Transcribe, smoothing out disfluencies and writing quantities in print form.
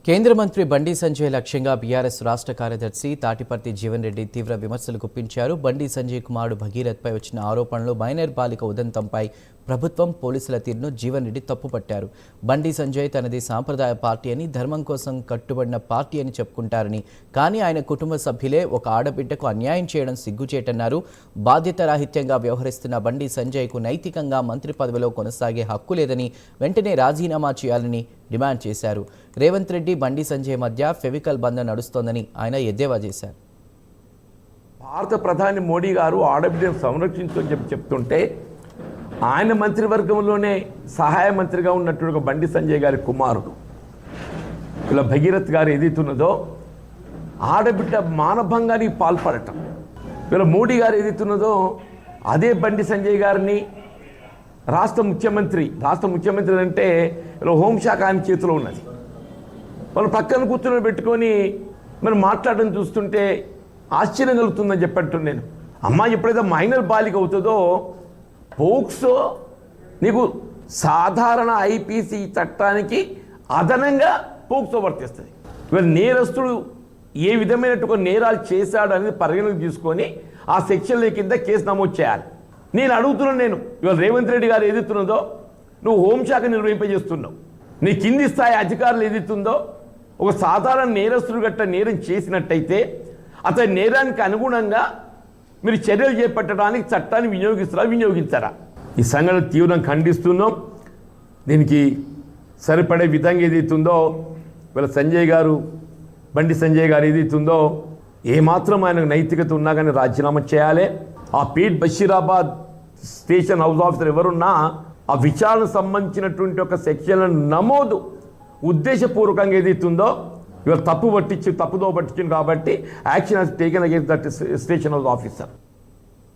కేంద్ర మంత్రి బండి సంజయ్ లక్ష్యంగా బీఆర్ఎస్ రాష్ట్ర కార్యదర్శి తాటిపర్తి జీవన్ రెడ్డి తీవ్ర విమర్శలు గుప్పించారు. బండి సంజయ్ కుమారుడు భగీరథ్పై వచ్చిన ఆరోపణలు మైనర్ బాలిక ఉదంతంపై ప్రభుత్వం పోలీసుల తీరును జీవన్ రెడ్డి తప్పుపట్టారు. బండి సంజయ్ తనది సాంప్రదాయ పార్టీ అని, ధర్మం కోసం కట్టుబడిన పార్టీ అని చెప్పుకుంటారని, కానీ ఆయన కుటుంబ సభ్యులే ఒక ఆడబిడ్డకు అన్యాయం చేయడం సిగ్గుచేటన్నారు. బాధ్యతారాహిత్యంగా వ్యవహరిస్తున్న బండి సంజయ్కు నైతికంగా మంత్రి పదవిలో కొనసాగే హక్కు లేదని, వెంటనే రాజీనామా చేయాలని డిమాండ్ చేశారు. రేవంత్ రెడ్డి బండి సంజయ్ మధ్య ఫెవికల్ బంధం నడుస్తోందని ఆయన ఎద్దేవా చేశారు. భారత ప్రధాని మోడీ గారు ఆడబిడ్డను సంరక్షించని చెప్తుంటే ఆయన మంత్రివర్గంలోనే సహాయ మంత్రిగా ఉన్నట్టు బండి సంజయ్ గారి కుమారుడు ఇలా భగీరథ్ గారు ఏదైతున్నదో ఆడబిడ్డ మానభంగానికి పాల్పడటం, ఇలా మోడీ గారు ఏదైతున్నదో అదే బండి సంజయ్ గారిని రాష్ట్ర ముఖ్యమంత్రి అంటే ఇలా హోంశాఖ ఆయన చేతిలో ఉన్నది. వాళ్ళు పక్కన కూర్చొని పెట్టుకొని మనం మాట్లాడడం చూస్తుంటే ఆశ్చర్యం కలుగుతుందని చెప్పట్టు నేను. అమ్మాయి ఎప్పుడైతే మైనర్ బాలిక అవుతుందో పోక్సో నీకు సాధారణ ఐపీసీ చట్టానికి అదనంగా పోక్సో వర్తిస్తుంది. ఇవాళ నేరస్తుడు ఏ విధమైనటువంటి నేరాలు చేశాడు అనేది పరిగణలోకి తీసుకొని ఆ సెక్షన్ల కింద కేసు నమోదు చేయాలి. నేను అడుగుతున్నాను, ఇవాళ రేవంత్ రెడ్డి గారు ఏదైతున్నదో నువ్వు హోంశాఖ నిర్వహింపజేస్తున్నావు, నీ కింది స్థాయి అధికారులు ఏదైతుందో ఒక సాధారణ నేరస్తుడు గట్ట నేరం చేసినట్టయితే అతని నేరానికి అనుగుణంగా మీరు చర్యలు చేపట్టడానికి చట్టాన్ని వినియోగించారా? ఈ సంఘటన తీవ్రంగా ఖండిస్తున్నాం. దీనికి సరిపడే విధంగా ఏదైతుందో వీళ్ళ బండి సంజయ్ గారు ఏదైతుందో ఏమాత్రం ఆయనకు నైతికత ఉన్నా కానీ రాజీనామా చేయాలి. ఆ Pet Basheerabad station house officer ఎవరున్నా ఆ విచారణకు సంబంధించినటువంటి ఒక సెక్షన్లను నమోదు ఉద్దేశపూర్వకంగా ఏదైతుందో ఇవాళ తప్పుదో పట్టించింది కాబట్టి action has taken against that station house officer.